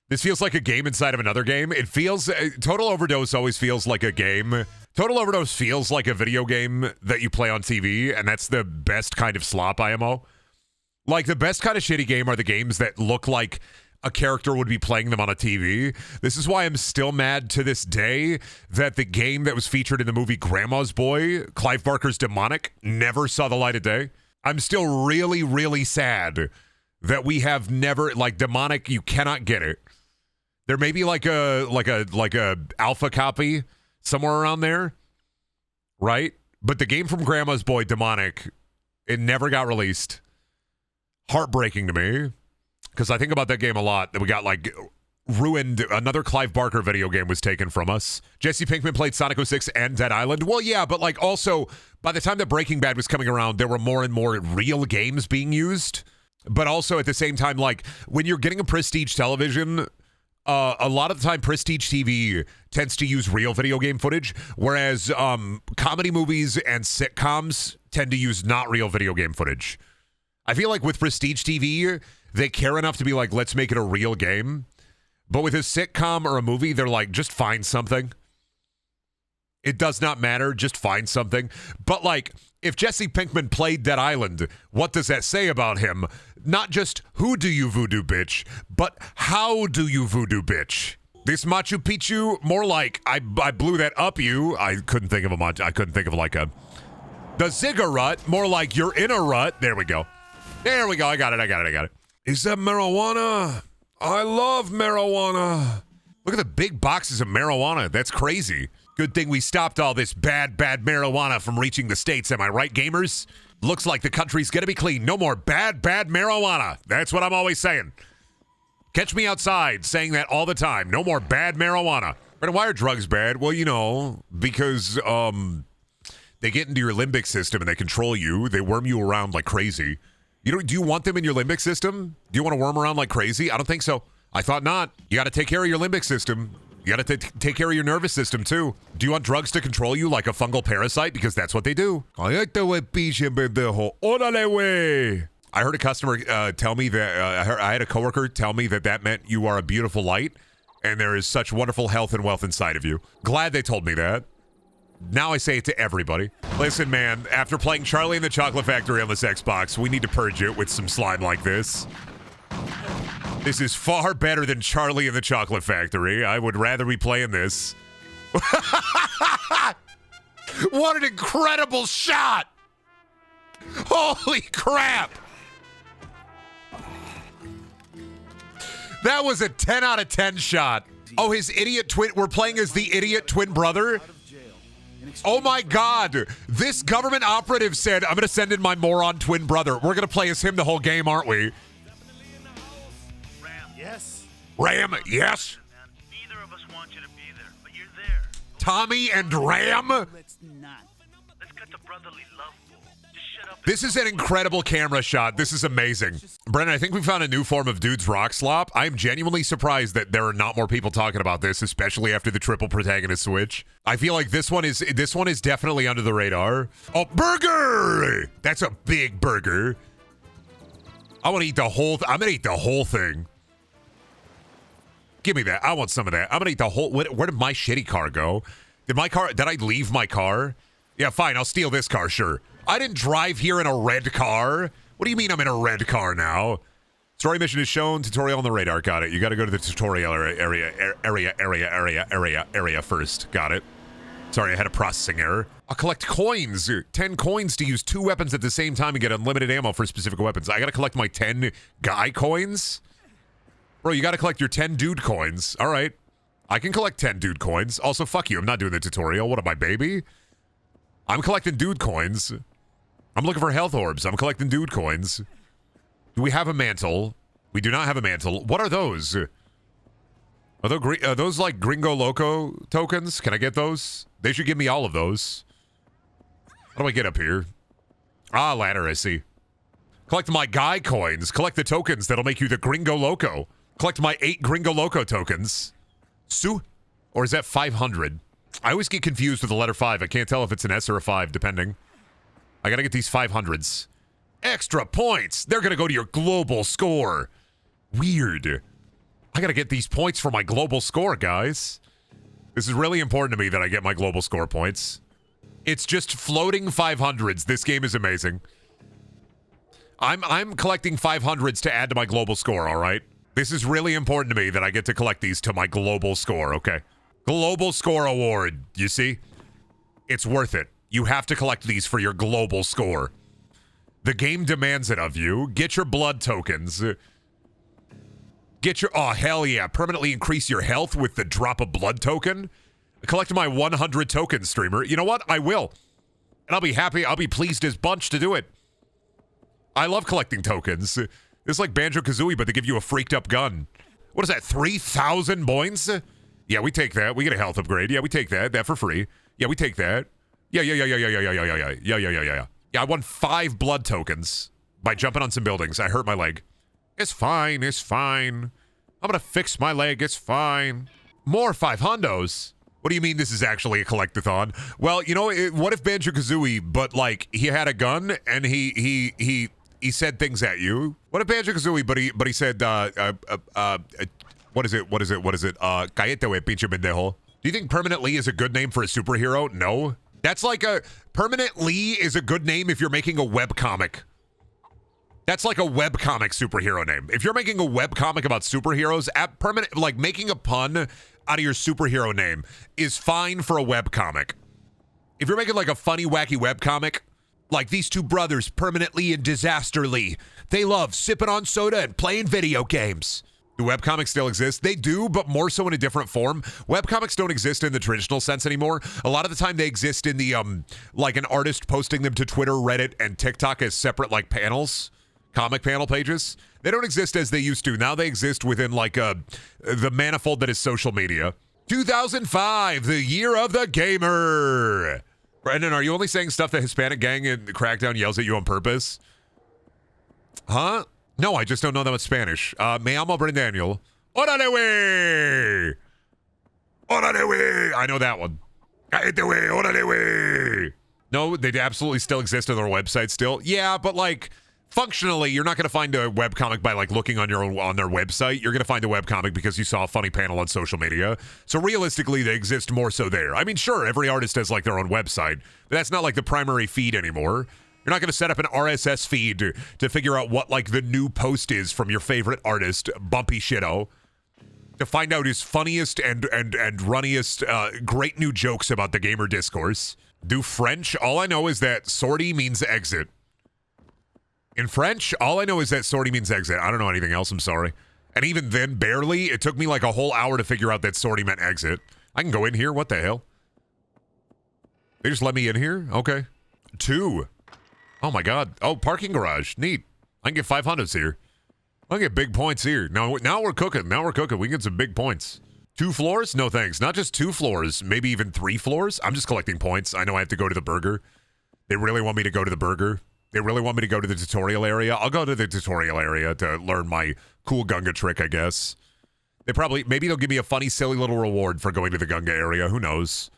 This feels like a game inside of another game. It feels... Total Overdose always feels like a game. Total Overdose feels like a video game that you play on TV, and that's the best kind of slop IMO. Like, the best kind of shitty game are the games that look like a character would be playing them on a TV. This is why I'm still mad to this day that the game that was featured in the movie Grandma's Boy, Clive Barker's Demonic, never saw the light of day. I'm still really, really sad that we have never... Like, Demonic, you cannot get it. There may be like a alpha copy somewhere around there, right? But the game from Grandma's Boy, Demonic, it never got released. Heartbreaking to me, because I think about that game a lot. That we got like ruined. Another Clive Barker video game was taken from us. Jesse Pinkman played Sonic 06 and Dead Island. Well, yeah, but like also by the time that Breaking Bad was coming around, there were more and more real games being used. But also at the same time, like when you're getting a prestige television. A lot of the time, prestige TV tends to use real video game footage, whereas comedy movies and sitcoms tend to use not real video game footage. I feel like with prestige TV, they care enough to be like, let's make it a real game. But with a sitcom or a movie, they're like, just find something. It does not matter, just find something. But like, if Jesse Pinkman played Dead Island, what does that say about him? Not just who do you voodoo bitch, but how do you voodoo bitch? This Machu Picchu, more like I blew that up you. I couldn't think of like a the ziggurat, more like you're in a rut. There we go. I got it. Is that marijuana? I love marijuana. Look at the big boxes of marijuana. That's crazy. Good thing we stopped all this bad marijuana from reaching the States. Am I right, gamers? Looks like the country's gonna be clean. No more bad marijuana. That's what I'm always saying. Catch me outside saying that all the time. No more bad marijuana. But why are drugs bad? Well, you know, because they get into your limbic system and they control you. They worm you around like crazy. Do you want them in your limbic system? Do you want to worm around like crazy? I don't think so. I thought not. You got to take care of your limbic system. You got to take care of your nervous system, too. Do you want drugs to control you like a fungal parasite? Because that's what they do. I heard a customer tell me that, I had a coworker tell me that meant you are a beautiful light, and there is such wonderful health and wealth inside of you. Glad they told me that. Now I say it to everybody. Listen, man, after playing Charlie and the Chocolate Factory on this Xbox, we need to purge it with some slime like this. This is far better than Charlie and the Chocolate Factory. I would rather be playing this. What an incredible shot! Holy crap! That was a 10 out of 10 shot. Oh, his idiot twin. We're playing as the idiot twin brother. Oh my God. This government operative said, I'm going to send in my moron twin brother. We're going to play as him the whole game, aren't we? Ram, yes. Neither of us want you to be there, but you're there. Tommy and Ram? Let's not. Let's get the brotherly love pool. Just shut up. This is an incredible camera shot. This is amazing. Brennan, I think we found a new form of dude's rock slop. I am genuinely surprised that there are not more people talking about this, especially after the triple protagonist switch. I feel like this one is definitely under the radar. Oh, burger! That's a big burger. I want to eat the whole I'm going to eat the whole thing. Give me that. I want some of that. I'm going to eat the whole... Where did my shitty car go? Did I leave my car? Yeah, fine. I'll steal this car, sure. I didn't drive here in a red car. What do you mean I'm in a red car now? Story mission is shown. Tutorial on the radar. Got it. You got to go to the tutorial area first. Got it. Sorry, I had a processing error. I'll collect coins. 10 coins to use 2 weapons at the same time and get unlimited ammo for specific weapons. I got to collect my 10 guy coins? Bro, you got to collect your 10 dude coins. All right. I can collect 10 dude coins. Also, fuck you. I'm not doing the tutorial. What am I, baby? I'm collecting dude coins. I'm looking for health orbs. I'm collecting dude coins. Do we have a mantle? We do not have a mantle. What are those? Are those like Gringo Loco tokens? Can I get those? They should give me all of those. How do I get up here? Ah, ladder, I see. Collect my guy coins. Collect the tokens that'll make you the Gringo Loco. Collect my 8 Gringo Loco tokens. Sue? Or is that 500? I always get confused with the letter 5. I can't tell if it's an S or a 5, depending. I gotta get these 500s. Extra points! They're gonna go to your global score. Weird. I gotta get these points for my global score, guys. This is really important to me that I get my global score points. It's just floating 500s. This game is amazing. I'm collecting 500s to add to my global score, all right? This is really important to me that I get to collect these to my global score, okay? Global score award, you see? It's worth it. You have to collect these for your global score. The game demands it of you. Get your blood tokens. Get your, oh, hell yeah. Permanently increase your health with the drop of blood token. Collect my 100 tokens, streamer. You know what? I will. And I'll be happy. I'll be pleased as bunch to do it. I love collecting tokens. It's like Banjo-Kazooie, but they give you a freaked up gun. What is that, 3,000 points? Yeah, we take that. We get a health upgrade. Yeah, we take that. That for free. Yeah, we take that. Yeah. Yeah, I won 5 blood tokens by jumping on some buildings. I hurt my leg. It's fine. It's fine. I'm gonna fix my leg. It's fine. More 5 hundos. What do you mean this is actually a collectathon? Well, you know, what if Banjo-Kazooie, but like he had a gun and he said things at you? What if Banjo-Kazooie, but he said, what is it? Cállate, we pinche pendejo. Do you think permanently is a good name for a superhero? No. That's like permanently is a good name if you're making a webcomic. That's like a webcomic superhero name. If you're making a webcomic about superheroes, like making a pun out of your superhero name is fine for a webcomic. If you're making like a funny, wacky webcomic, like these two brothers permanently and disasterly, they love sipping on soda and playing video games. Do webcomics still exist? They do, but more so in a different form. Webcomics don't exist in the traditional sense anymore. A lot of the time they exist in the, like an artist posting them to Twitter, Reddit, and TikTok as separate like panels. Comic panel pages. They don't exist as they used to. Now they exist within like the manifold that is social media. 2005, the year of the gamer. Brendan, are you only saying stuff the Hispanic gang in Crackdown yells at you on purpose? Huh? No, I just don't know that much Spanish. Me llamo Brendaniel. Órale, wey! Órale, wey! I know that one. Cállate, wey! Órale, wey! No, they absolutely still exist on their website still. Yeah, but like... functionally, you're not going to find a webcomic by like looking on their website. You're going to find a webcomic because you saw a funny panel on social media. So realistically, they exist more so there. I mean, sure, every artist has like their own website, but that's not like the primary feed anymore. You're not going to set up an RSS feed to figure out what like the new post is from your favorite artist, Bumpy Shitto, to find out his funniest and runniest great new jokes about the gamer discourse. Do French? All I know is that sortie means exit. In French, all I know is that sortie means exit. I don't know anything else, I'm sorry. And even then, barely. It took me like a whole hour to figure out that sortie meant exit. I can go in here? What the hell? They just let me in here? Okay. 2. Oh my god. Oh, parking garage. Neat. I can get 500s here. I can get big points here. Now we're cooking. Now we're cooking. We can get some big points. 2 floors? No thanks. Not just 2 floors. Maybe even 3 floors? I'm just collecting points. I know I have to go to the burger. They really want me to go to the burger. They really want me to go to the tutorial area. I'll go to the tutorial area to learn my cool Gunga trick, I guess. Maybe they'll give me a funny, silly little reward for going to the Gunga area. Who knows?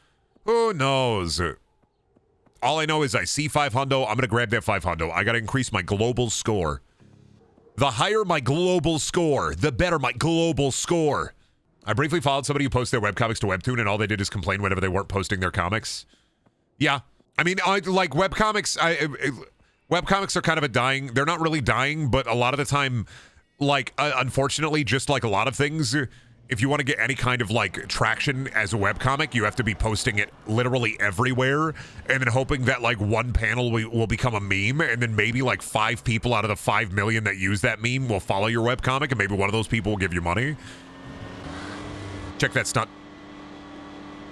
Who knows? All I know is I see 500. I'm going to grab that 500. I got to increase my global score. The higher my global score, the better my global score. I briefly followed somebody who posted their webcomics to Webtoon, and all they did is complain whenever they weren't posting their comics. Yeah. I mean, like webcomics... Webcomics are kind of they're not really dying, but a lot of the time, like, unfortunately, just like a lot of things, if you want to get any kind of, like, traction as a webcomic, you have to be posting it literally everywhere, and then hoping that, like, one panel will become a meme, and then maybe, like, 5 people out of the 5 million that use that meme will follow your webcomic, and maybe one of those people will give you money. Check that stunt.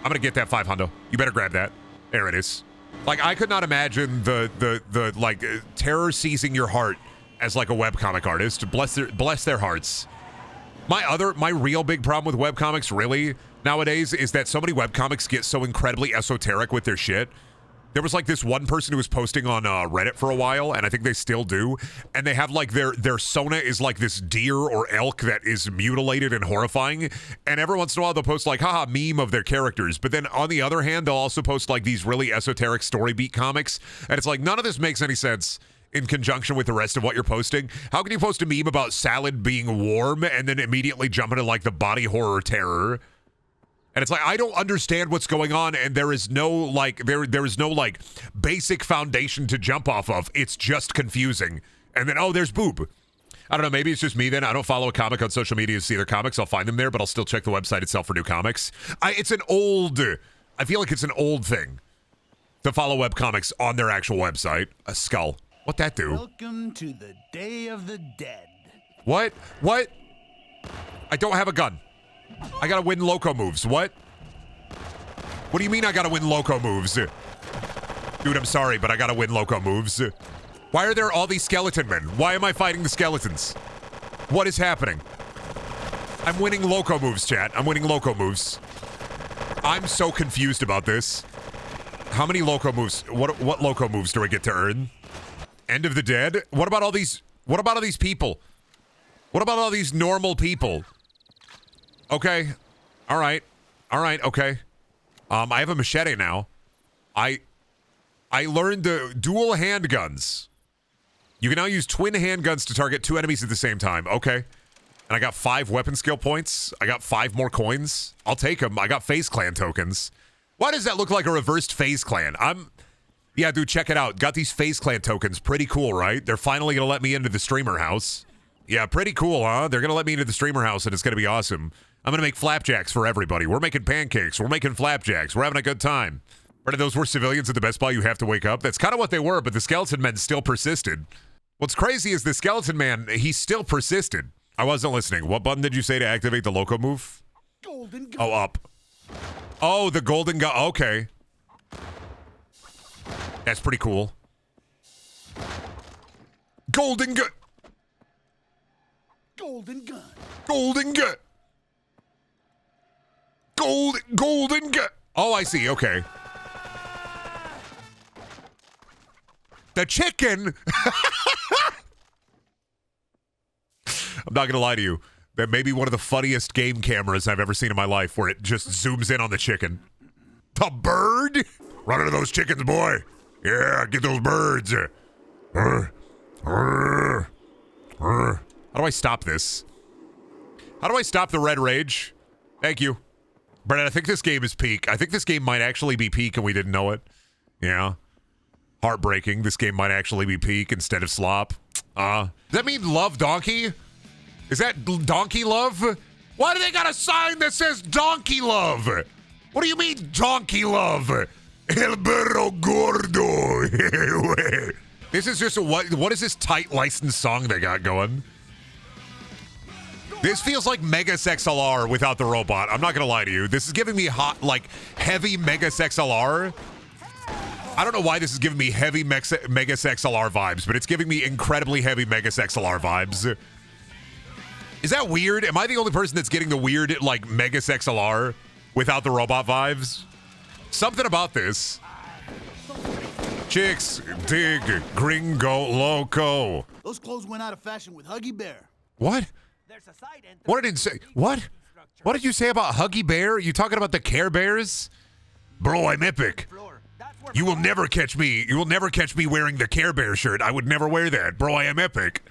I'm gonna get that 500. You better grab that. There it is. Like, I could not imagine the like terror seizing your heart as like a webcomic artist. Bless their hearts. My real big problem with webcomics really nowadays is that so many webcomics get so incredibly esoteric with their shit. There was like this one person who was posting on Reddit for a while, and I think they still do, and they have like their Sona is like this deer or elk that is mutilated and horrifying, and every once in a while they'll post like haha meme of their characters, but then on the other hand they'll also post like these really esoteric story beat comics, and it's like none of this makes any sense in conjunction with the rest of what you're posting. How can you post a meme about salad being warm and then immediately jump into like the body horror terror? And it's like, I don't understand what's going on, and there is no like there is no like basic foundation to jump off of. It's just confusing. And then, oh, there's boob. I don't know, maybe it's just me then. I don't follow a comic on social media to see their comics. I'll find them there, but I'll still check the website itself for new comics. I feel like it's an old thing to follow webcomics on their actual website. A skull. What'd that do? Welcome to the Day of the Dead. What? What? I don't have a gun. I gotta win loco moves. What? What do you mean I gotta win loco moves? Dude, I'm sorry, but I gotta win loco moves. Why are there all these skeleton men? Why am I fighting the skeletons? What is happening? I'm winning loco moves, chat. I'm winning loco moves. I'm so confused about this. How many loco moves? What loco moves do I get to earn? End of the Dead? What about all these people? What about all these normal people? Okay. All right, okay. I have a machete now. I learned the dual handguns. You can now use twin handguns to target 2 enemies at the same time. Okay. And I got 5 weapon skill points. I got 5 more coins. I'll take them. I got FaZe Clan tokens. Why does that look like a reversed FaZe Clan? Yeah, dude, check it out. Got these FaZe Clan tokens. Pretty cool, right? They're finally going to let me into the streamer house. Yeah, pretty cool, huh? They're going to let me into the streamer house, and it's going to be awesome. I'm going to make flapjacks for everybody. We're making pancakes. We're making flapjacks. We're having a good time. Right, those were civilians at the Best Buy you have to wake up. That's kind of what they were, but the skeleton men still persisted. What's crazy is the skeleton man, he still persisted. I wasn't listening. What button did you say to activate the loco move? Golden gun. Oh, up. Oh, the golden gun. Okay. That's pretty cool. Golden gun. Golden gun. Golden gun. Golden gun. Oh, I see. Okay. The chicken. I'm not gonna lie to you. That may be one of the funniest game cameras I've ever seen in my life, where it just zooms in on the chicken. The bird? Run into those chickens, boy. Yeah, get those birds. How do I stop this? How do I stop the red rage? Thank you. Brennan, I think this game is peak. I think this game might actually be peak and we didn't know it. Yeah. Heartbreaking. This game might actually be peak instead of slop. Does that mean love donkey? Is that donkey love? Why do they got a sign that says donkey love? What do you mean donkey love? El burro gordo. This is just what is this tight licensed song they got going? This feels like Megas XLR without the robot. I'm not gonna lie to you. This is giving me hot, like, heavy Megas XLR. I don't know why this is giving me heavy Megas XLR vibes, but it's giving me incredibly heavy Megas XLR vibes. Is that weird? Am I the only person that's getting the weird, like, Megas XLR without the robot vibes? Something about this. Chicks dig gringo loco. Those clothes went out of fashion with Huggy Bear. What? What did it say? What? What did you say about Huggy Bear? You talking about the Care Bears? Bro, I'm epic. You will never catch me. You will never catch me wearing the Care Bear shirt. I would never wear that. Bro, I am epic.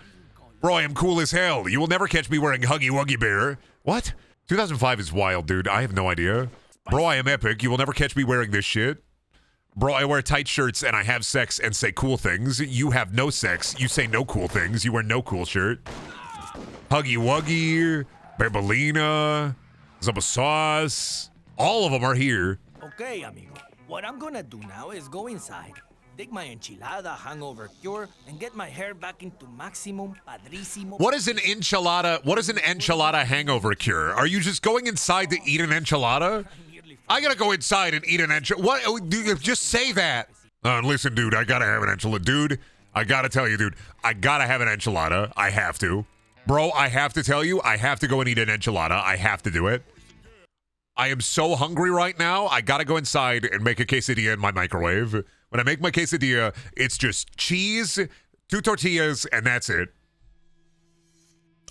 Bro, I am cool as hell. You will never catch me wearing Huggy Wuggy Bear. What? 2005 is wild, dude. I have no idea. Bro, I am epic. You will never catch me wearing this shit. Bro, I wear tight shirts and I have sex and say cool things. You have no sex. You say no cool things. You wear no cool shirt. Huggy Wuggy, Bambolina, Zumba Sauce. All of them are here. Okay, amigo. What I'm gonna do now is go inside, take my enchilada hangover cure, and get my hair back into maximum padrísimo. What is an enchilada? What is an enchilada hangover cure? Are you just going inside to eat an enchilada? I gotta go inside and eat an enchilada. What? Just say that. Listen, dude, I gotta have an enchilada. Dude, I gotta tell you, dude, I gotta have an enchilada. I have to. Bro, I have to tell you, I have to go and eat an enchilada. I have to do it. I am so hungry right now. I gotta go inside and make a quesadilla in my microwave. When I make my quesadilla, it's just cheese, 2 tortillas, and that's it.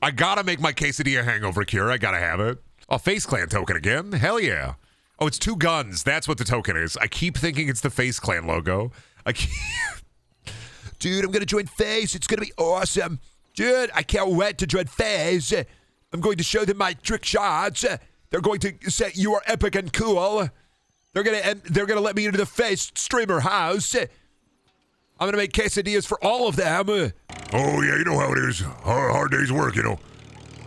I gotta make my quesadilla hangover cure. I gotta have it. Oh, FaZe Clan token again? Hell yeah. Oh, it's 2 guns. That's what the token is. I keep thinking it's the FaZe Clan logo. dude, I'm going to join FaZe. It's going to be awesome. Dude, I can't wait to join FaZe. I'm going to show them my trick shots. They're going to say you are epic and cool. They're gonna let me into the FaZe streamer house. I'm gonna make quesadillas for all of them. Oh, yeah, you know how it is. Hard day's work, you know.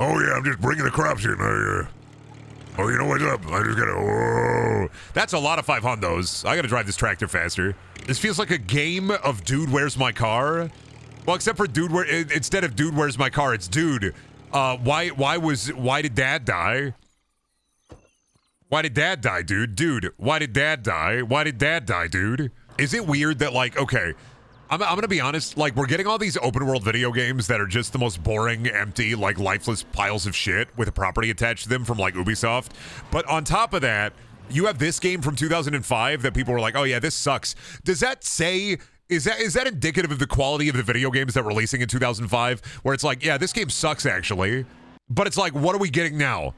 Oh, yeah, I'm just bringing the crops in. Oh, you know what's up? I just gotta... Whoa. That's a lot of 500s. I gotta drive this tractor faster. This feels like a game of Dude, Where's My Car? Well, except for instead of Dude, Where's My Car, it's Dude. Why did Dad die? Why did Dad die, dude? Dude, why did Dad die? Why did Dad die, dude? Is it weird that, like, okay, I'm gonna be honest, like, we're getting all these open world video games that are just the most boring, empty, like, lifeless piles of shit with a property attached to them from, like, Ubisoft. But on top of that, you have this game from 2005 that people were like, oh yeah, this sucks. Does that say... Is that indicative of the quality of the video games that were releasing in 2005? Where it's like, yeah, this game sucks, actually. But it's like, what are we getting now?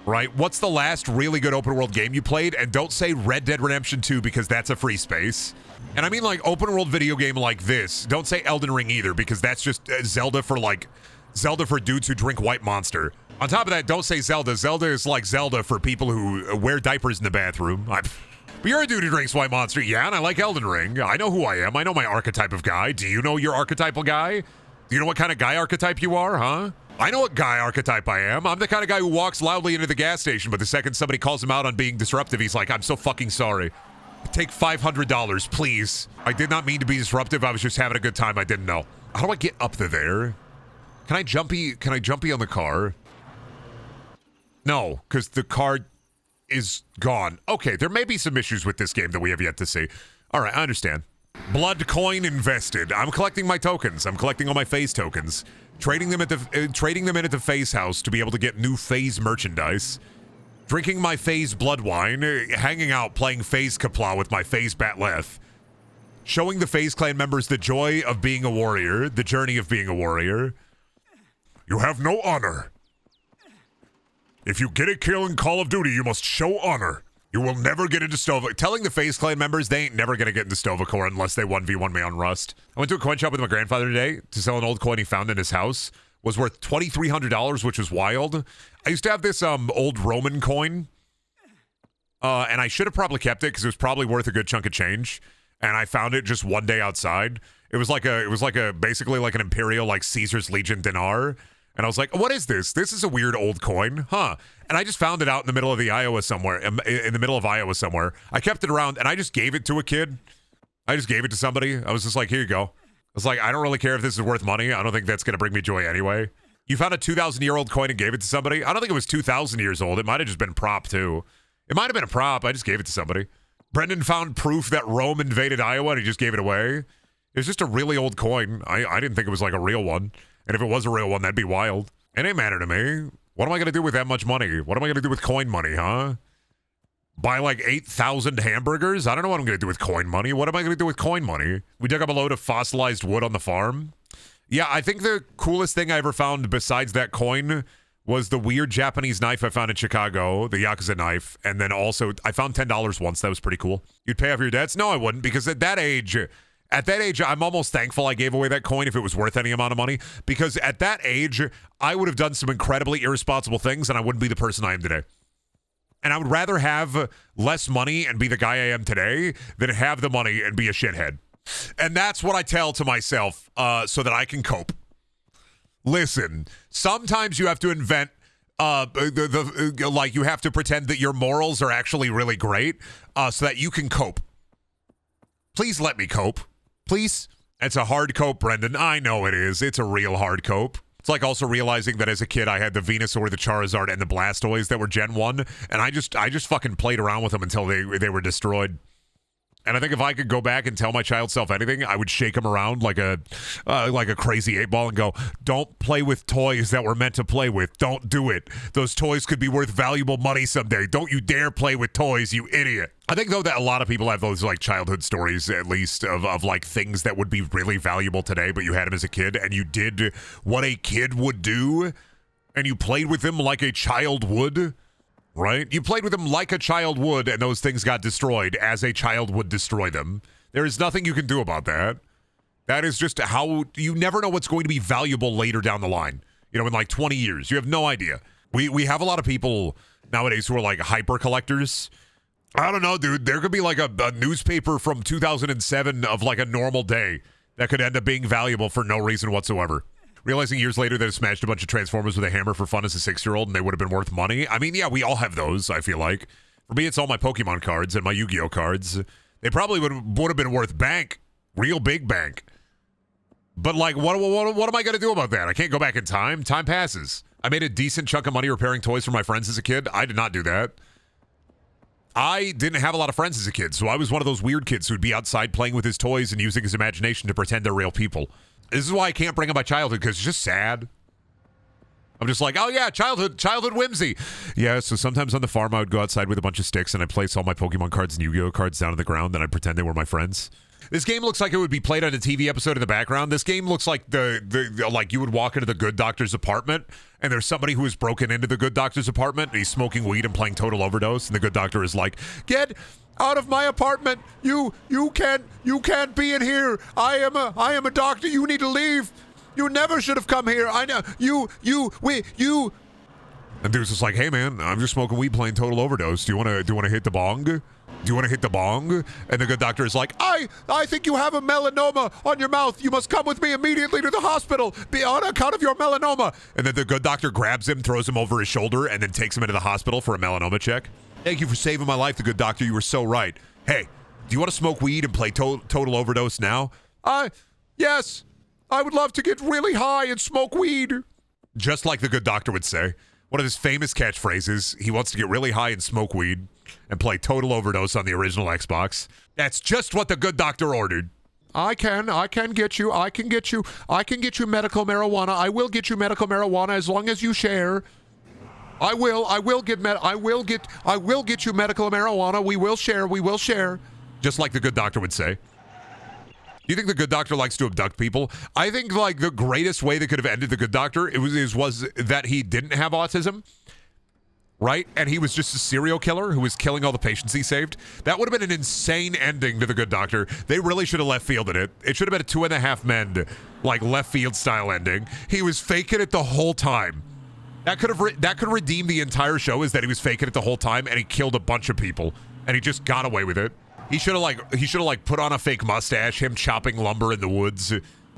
Right? What's the last really good open world game you played? And don't say Red Dead Redemption 2 because that's a free space. And I mean like open world video game like this. Don't say Elden Ring either because that's just Zelda for dudes who drink White Monster. On top of that, don't say Zelda. Zelda is like Zelda for people who wear diapers in the bathroom. But you're a dude who drinks White Monster. Yeah, and I like Elden Ring. I know who I am. I know my archetype of guy. Do you know your archetypal guy? Do you know what kind of guy archetype you are, huh? I know what guy archetype I am. I'm the kind of guy who walks loudly into the gas station, but the second somebody calls him out on being disruptive, he's like, I'm so fucking sorry. Take $500, please. I did not mean to be disruptive. I was just having a good time. I didn't know. How do I get up to there? Can I jumpy on the car? No, because the car is gone. Okay, there may be some issues with this game that we have yet to see. All right, I understand. Blood coin invested. I'm collecting my tokens. I'm collecting all my FaZe tokens. Trading them in at the FaZe house to be able to get new FaZe merchandise. Drinking my FaZe blood wine. Hanging out playing FaZe Kapla with my FaZe Batleth. Showing the FaZe clan members the joy of being a warrior. The journey of being a warrior. You have no honor. If you get a kill in Call of Duty, you must show honor. You will never get into Stovacor. Telling the FaZe clan members they ain't never gonna get into Stovacor unless they 1v1 me on Rust. I went to a coin shop with my grandfather today to sell an old coin he found in his house. Was worth $2,300, which was wild. I used to have this old Roman coin, and I should have probably kept it because it was probably worth a good chunk of change. And I found it just one day outside. It was basically like an imperial, like Caesar's Legion dinar. And I was like, what is this? This is a weird old coin, huh? And I just found it out in the middle of Iowa somewhere. I kept it around, and I just gave it to a kid. I just gave it to somebody. I was just like, here you go. I was like, I don't really care if this is worth money. I don't think that's going to bring me joy anyway. You found a 2,000-year-old coin and gave it to somebody? I don't think it was 2,000 years old. It might have just been prop, too. It might have been a prop. I just gave it to somebody. Brendan found proof that Rome invaded Iowa, and he just gave it away. It was just a really old coin. I didn't think it was like a real one. And if it was a real one, that'd be wild. It ain't matter to me. What am I going to do with that much money? What am I going to do with coin money, huh? Buy like 8,000 hamburgers? I don't know what I'm going to do with coin money. What am I going to do with coin money? We dug up a load of fossilized wood on the farm. Yeah, I think the coolest thing I ever found besides that coin was the weird Japanese knife I found in Chicago, the Yakuza knife. And then also, I found $10 once. That was pretty cool. You'd pay off your debts? No, I wouldn't, because at that age, I'm almost thankful I gave away that coin if it was worth any amount of money, because at that age, I would have done some incredibly irresponsible things and I wouldn't be the person I am today. And I would rather have less money and be the guy I am today than have the money and be a shithead. And that's what I tell to myself so that I can cope. Listen, sometimes you have to invent like you have to pretend that your morals are actually really great so that you can cope. Please let me cope. Please. It's a hard cope, Brendan. I know it is. It's a real hard cope. It's like also realizing that as a kid, I had the Venusaur, the Charizard, and the Blastoise that were Gen 1, and I just fucking played around with them until they were destroyed. And I think if I could go back and tell my child self anything, I would shake him around like a crazy 8-ball and go, don't play with toys that we're meant to play with. Don't do it. Those toys could be worth valuable money someday. Don't you dare play with toys, you idiot. I think, though, that a lot of people have those like childhood stories, at least, of like things that would be really valuable today, but you had them as a kid, and you did what a kid would do, and you played with them like a child would. Right? You played with them like a child would, and those things got destroyed as a child would destroy them. There is nothing you can do about that. That is just how you never know what's going to be valuable later down the line. You know, in like 20 years, you have no idea. We have a lot of people nowadays who are like hyper collectors. I don't know, dude. There could be like a newspaper from 2007 of like a normal day that could end up being valuable for no reason whatsoever. Realizing years later that I smashed a bunch of Transformers with a hammer for fun as a 6-year-old and they would have been worth money. I mean, yeah, we all have those, I feel like. For me, it's all my Pokemon cards and my Yu-Gi-Oh would have been worth bank. Real big bank. But like, what am I going to do about that? I can't go back in time. Time passes. I made a decent chunk of money repairing toys for my friends as a kid. I did not do that. I didn't have a lot of friends as a kid, so I was one of those weird kids who'd be outside playing with his toys and using his imagination to pretend they're real people. This is why I can't bring up my childhood, because it's just sad. I'm just like, oh yeah, childhood whimsy. Yeah, so sometimes on the farm I would go outside with a bunch of sticks and I'd place all my Pokemon cards and Yu-Gi-Oh cards down on the ground and I'd pretend they were my friends. This game looks like it would be played on a TV episode in the background. This game looks like the like you would walk into the good doctor's apartment and there's somebody who has broken into the good doctor's apartment and he's smoking weed and playing Total Overdose and the good doctor is like, "Get out of my apartment. You can't be in here. I am a doctor. You need to leave. You never should have come here. I know. You. And dude's just like, "Hey man, I'm just smoking weed playing Total Overdose. Do you want to hit the bong? Do you want to hit the bong?" And the good doctor is like, I think you have a melanoma on your mouth. You must come with me immediately to the hospital. Be on account of your melanoma. And then the good doctor grabs him, throws him over his shoulder, and then takes him into the hospital for a melanoma check. "Thank you for saving my life, the good doctor. You were so right. Hey, do you want to smoke weed and play Total Overdose now?" Yes. I would love to get really high and smoke weed. Just like the good doctor would say. One of his famous catchphrases, he wants to get really high and smoke weed and play Total Overdose on the original Xbox. That's just what the good doctor ordered. I can get you medical marijuana. I will get you medical marijuana as long as you share. I will get you medical marijuana. We will share. Just like the good doctor would say. Do you think the good doctor likes to abduct people? I think like the greatest way that could have ended the good doctor was that he didn't have autism, right? And he was just a serial killer who was killing all the patients he saved. That would have been an insane ending to the good doctor. They really should have left fielded it. It should have been a 2.5 Men, like left field style ending. He was faking it the whole time. That could redeem the entire show, is that he was faking it the whole time and he killed a bunch of people and he just got away with it. He should have put on a fake mustache, him chopping lumber in the woods.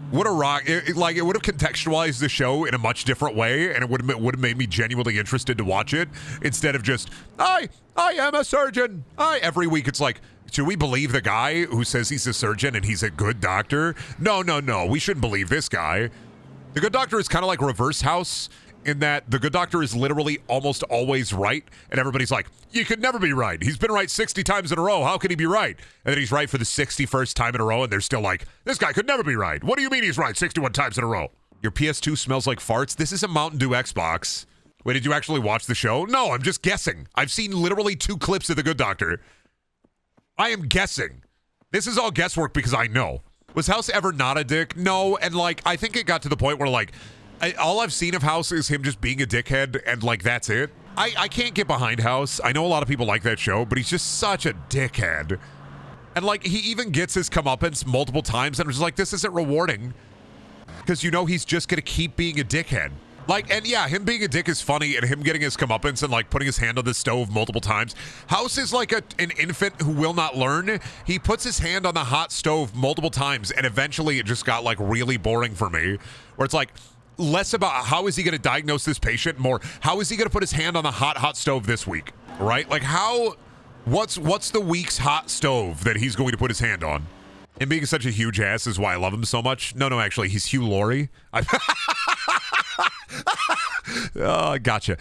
What a rock! It would have contextualized the show in a much different way, and it would have made me genuinely interested to watch it instead of just I am a surgeon. Every week it's like, should we believe the guy who says he's a surgeon and he's a good doctor? No. We shouldn't believe this guy. The good doctor is kind of like Reverse House, in that the good doctor is literally almost always right, and everybody's like, you could never be right. He's been right 60 times in a row. How can he be right? And then he's right for the 61st time in a row, and they're still like, this guy could never be right. What do you mean he's right 61 times in a row? Your PS2 smells like farts? This is a Mountain Dew Xbox. Wait, did you actually watch the show? No, I'm just guessing. I've seen literally 2 clips of the good doctor. I am guessing. This is all guesswork because I know. Was House ever not a dick? No, and like, I think it got to the point where like, all I've seen of House is him just being a dickhead, and like that's it. I can't get behind House. I know a lot of people like that show, but he's just such a dickhead. And like he even gets his comeuppance multiple times, and I'm just like, this isn't rewarding. Because you know he's just gonna keep being a dickhead. Like, and yeah, him being a dick is funny, and him getting his comeuppance and like putting his hand on the stove multiple times. House is like an infant who will not learn. He puts his hand on the hot stove multiple times, and eventually it just got like really boring for me. Where it's like, less about how is he going to diagnose this patient, more how is he going to put his hand on the hot stove this week, right? Like what's the week's hot stove that he's going to put his hand on? And being such a huge ass is why I love him so much. No, actually, he's Hugh Laurie. Oh, gotcha.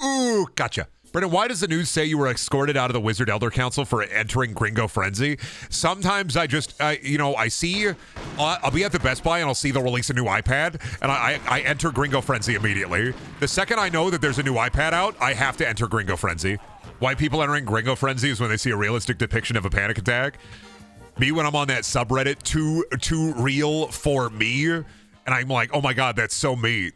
Ooh, gotcha. Brendan, why does the news say you were escorted out of the Wizard Elder Council for entering Gringo Frenzy? Sometimes I just, I see, I'll be at the Best Buy and I'll see they'll release a new iPad, and I enter Gringo Frenzy immediately. The second I know that there's a new iPad out, I have to enter Gringo Frenzy. Why people entering Gringo Frenzy is when they see a realistic depiction of a panic attack. Me, when I'm on that subreddit, too real for me, and I'm like, oh my god, that's so me.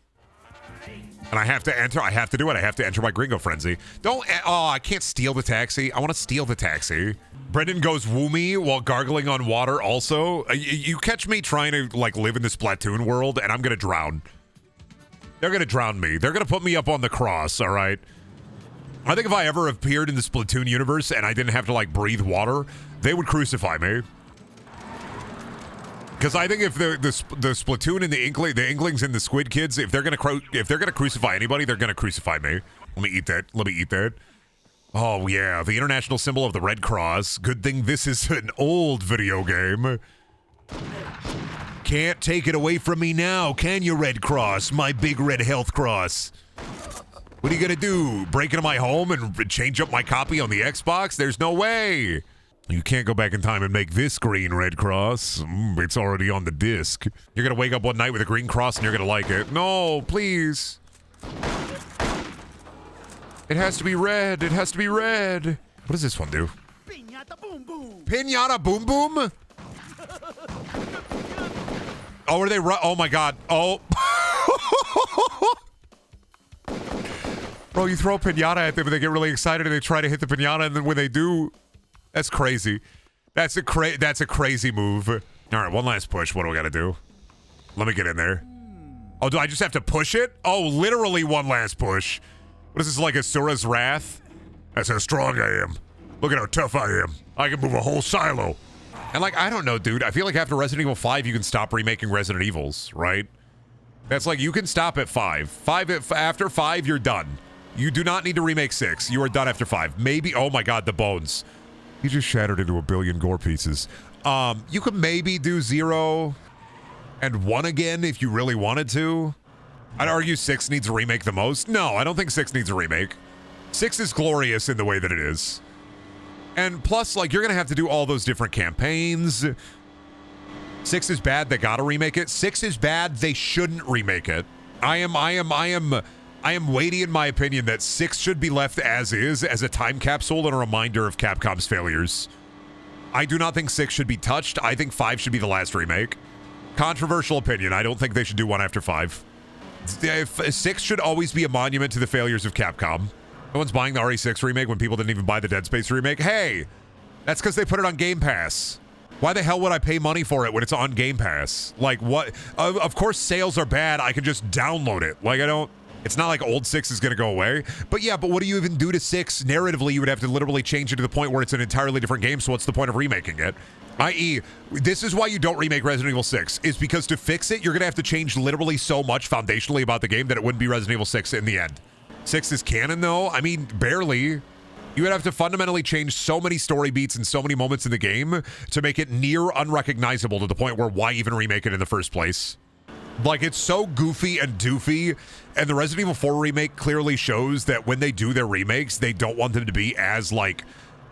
And I have to enter. I have to do it. I have to enter my gringo frenzy. Don't. Oh, I can't steal the taxi. I want to steal the taxi. Brendan goes woo me while gargling on water also. You catch me trying to, like, live in this Splatoon world, and I'm going to drown. They're going to drown me. They're going to put me up on the cross, all right? I think if I ever appeared in the Splatoon universe and I didn't have to, like, breathe water, they would crucify me. Because I think if the Splatoon and the Inklings and the Squid Kids, if they're gonna crucify anybody, they're gonna crucify me. Let me eat that. Oh yeah, the international symbol of the Red Cross. Good thing this is an old video game. Can't take it away from me now, can you, Red Cross? My big red health cross. What are you gonna do? Break into my home and change up my copy on the Xbox? There's no way. You can't go back in time and make this green Red Cross. It's already on the disc. You're gonna wake up one night with a green cross and you're gonna like it. No, please. It has to be red. It has to be red. What does this one do? Pinata boom boom. Pinata boom boom? Oh, are they oh my god. Oh. Bro, you throw a pinata at them and they get really excited and they try to hit the pinata, and then when they do, that's crazy. That's a crazy move. All right, one last push. What do we got to do? Let me get in there. Oh, do I just have to push it? Oh, literally one last push. What is this, like Asura's Wrath? That's how strong I am. Look at how tough I am. I can move a whole silo. And, like, I don't know, dude. I feel like after Resident Evil 5, you can stop remaking Resident Evils, right? That's like, you can stop at 5. After 5, you're done. You do not need to remake 6. You are done after 5. Maybe, oh my god, the bones. He just shattered into a billion gore pieces. You could maybe do 0 and 1 again if you really wanted to. I'd argue 6 needs a remake the most. No, I don't think 6 needs a remake. 6 is glorious in the way that it is. And plus, like, you're going to have to do all those different campaigns. 6 is bad, they gotta remake it. 6 is bad, they shouldn't remake it. I am weighty in my opinion that 6 should be left as is, as a time capsule and a reminder of Capcom's failures. I do not think 6 should be touched. I think 5 should be the last remake. Controversial opinion. I don't think they should do one after 5. 6 should always be a monument to the failures of Capcom. No one's buying the RE6 remake when people didn't even buy the Dead Space remake. Hey, that's because they put it on Game Pass. Why the hell would I pay money for it when it's on Game Pass? Like, what? Of course, sales are bad. I can just download it. Like, I don't... It's not like old 6 is going to go away. But yeah, but what do you even do to 6? Narratively, you would have to literally change it to the point where it's an entirely different game, so what's the point of remaking it? I.e., this is why you don't remake Resident Evil 6, is because to fix it, you're going to have to change literally so much foundationally about the game that it wouldn't be Resident Evil 6 in the end. 6 is canon, though? I mean, barely. You would have to fundamentally change so many story beats and so many moments in the game to make it near unrecognizable to the point where why even remake it in the first place? Like, it's so goofy and doofy, and the Resident Evil 4 remake clearly shows that when they do their remakes, they don't want them to be as, like...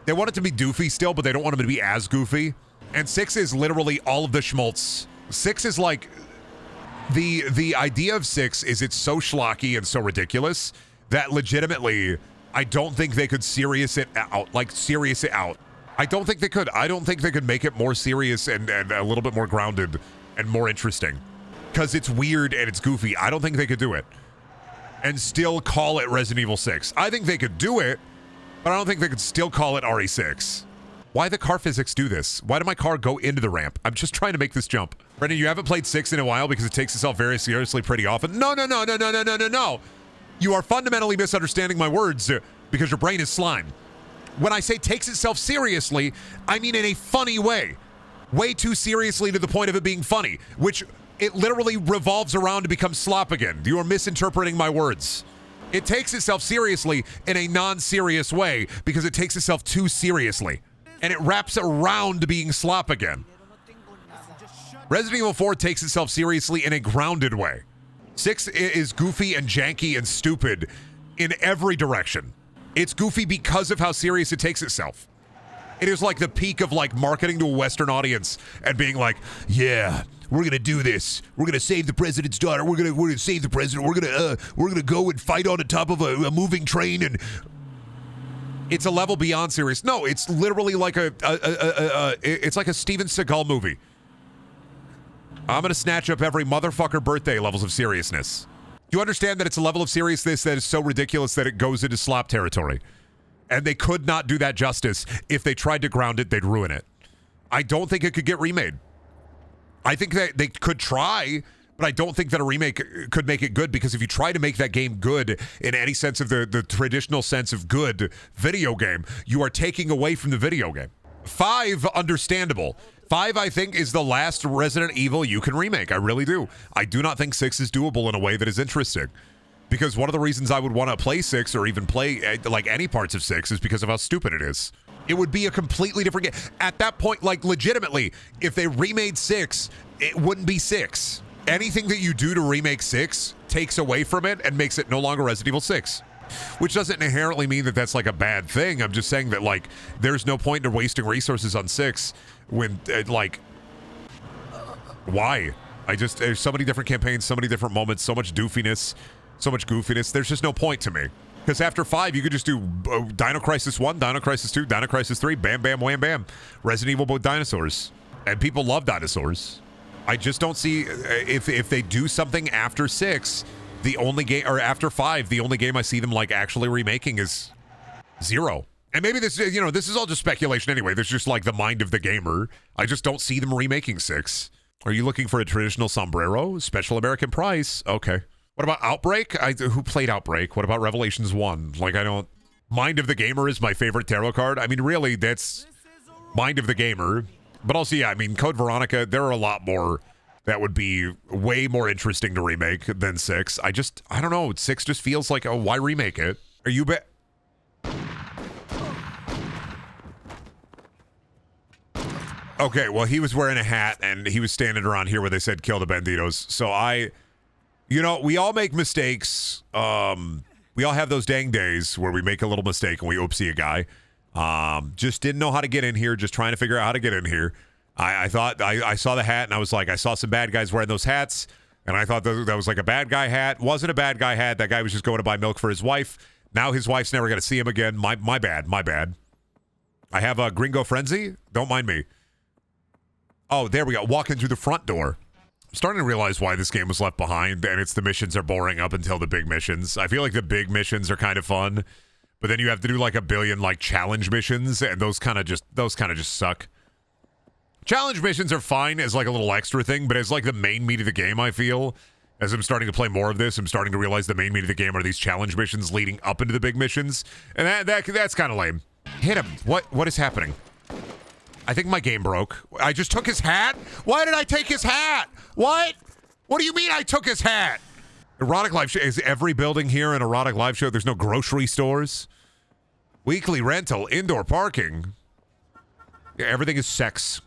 They want it to be doofy still, but they don't want them to be as goofy. And 6 is literally all of the schmaltz. 6 is like... The idea of 6 is it's so schlocky and so ridiculous that legitimately, I don't think they could serious it out. Like, serious it out. I don't think they could. I don't think they could make it more serious and a little bit more grounded and more interesting. Because it's weird and it's goofy. I don't think they could do it. And still call it Resident Evil 6. I think they could do it, but I don't think they could still call it RE6. Why the car physics do this? Why did my car go into the ramp? I'm just trying to make this jump. Brendan, you haven't played 6 in a while because it takes itself very seriously pretty often. No. You are fundamentally misunderstanding my words because your brain is slime. When I say takes itself seriously, I mean in a funny way. Way too seriously to the point of it being funny, which it literally revolves around to become slop again. You are misinterpreting my words. It takes itself seriously in a non-serious way because it takes itself too seriously. And it wraps around to being slop again. Resident Evil 4 takes itself seriously in a grounded way. 6 is goofy and janky and stupid in every direction. It's goofy because of how serious it takes itself. It is like the peak of like marketing to a Western audience and being like, yeah, we're gonna do this. We're gonna save the president's daughter. We're gonna save the president. We're gonna go and fight on the top of a moving train, and it's a level beyond serious. No, it's literally like it's like a Steven Seagal movie. I'm gonna snatch up every motherfucker birthday levels of seriousness. You understand that it's a level of seriousness that is so ridiculous that it goes into slop territory. And they could not do that justice. If they tried to ground it, they'd ruin it. I don't think it could get remade. I think that they could try, but I don't think that a remake could make it good, because if you try to make that game good in any sense of the traditional sense of good video game, you are taking away from the video game. 5, understandable. 5, I think, is the last Resident Evil you can remake. I really do. I do not think 6 is doable in a way that is interesting. Because one of the reasons I would want to play 6 or even play like any parts of 6 is because of how stupid it is. It would be a completely different game. At that point, like legitimately, if they remade 6, it wouldn't be 6. Anything that you do to remake 6 takes away from it and makes it no longer Resident Evil 6. Which doesn't inherently mean that that's like a bad thing. I'm just saying that like there's no point in wasting resources on 6 when like why? There's so many different campaigns, so many different moments, so much goofiness. There's just no point to me. Because after 5, you could just do Dino Crisis 1, Dino Crisis 2, Dino Crisis 3, bam, bam, wham, bam. Resident Evil with dinosaurs. And people love dinosaurs. I just don't see, if they do something after 6, the only game, or after 5, the only game I see them like actually remaking is 0. And maybe this, this is all just speculation anyway. There's just like the mind of the gamer. I just don't see them remaking 6. Are you looking for a traditional sombrero? Special American price? Okay. What about Outbreak? Who played Outbreak? What about Revelations 1? Like, I don't... Mind of the Gamer is my favorite tarot card. I mean, really, that's Mind of the Gamer. But also, yeah, I mean, Code Veronica, there are a lot more that would be way more interesting to remake than 6. I don't know. 6 just feels like, oh, why remake it? Are you... Okay, well, he was wearing a hat, and he was standing around here where they said kill the Banditos. So we all make mistakes. We all have those dang days where we make a little mistake and we oopsie a guy. Just didn't know how to get in here, just trying to figure out how to get in here. I thought I saw the hat and I was like, I saw some bad guys wearing those hats, and I thought that was like a bad guy hat. Wasn't a bad guy hat. That guy was just going to buy milk for his wife. Now his wife's never going to see him again. My bad. I have a Gringo Frenzy. Don't mind me. Oh, there we go. Walking through the front door. I'm starting to realize why this game was left behind, and it's the missions are boring up until the big missions. I feel like the big missions are kind of fun, but then you have to do like a billion like challenge missions, and those kind of just suck. Challenge missions are fine as like a little extra thing, but as like the main meat of the game, I feel, as I'm starting to play more of this, I'm starting to realize the main meat of the game are these challenge missions leading up into the big missions, and that's kind of lame. Hit him. What is happening? I think my game broke. I just took his hat? Why did I take his hat? What? What do you mean I took his hat? Erotic live show. Is every building here an erotic live show? There's no grocery stores? Weekly rental, indoor parking. Yeah, everything is sex.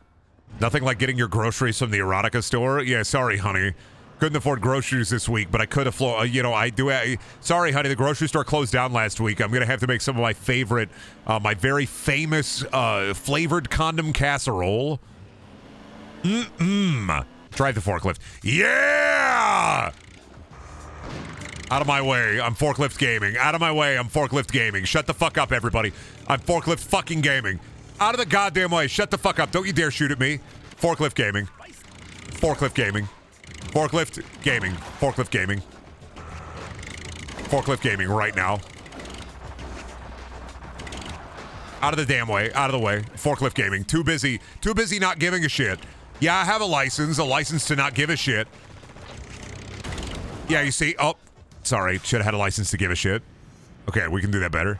Nothing like getting your groceries from the erotica store. Yeah, sorry, honey. Couldn't afford groceries this week, but I could afford, sorry, honey, the grocery store closed down last week. I'm going to have to make some of my favorite, my very famous flavored condom casserole. Drive the forklift. Yeah! Out of my way, I'm forklift gaming. Out of my way, I'm forklift gaming. Shut the fuck up, everybody. I'm forklift fucking gaming. Out of the goddamn way. Shut the fuck up. Don't you dare shoot at me. Forklift gaming. Forklift gaming. Forklift gaming. Forklift gaming. Forklift gaming right now. Out of the damn way. Out of the way. Forklift gaming. Too busy. Too busy not giving a shit. Yeah, I have a license to not give a shit. Yeah, you see? Oh, sorry. Should have had a license to give a shit. Okay, we can do that better.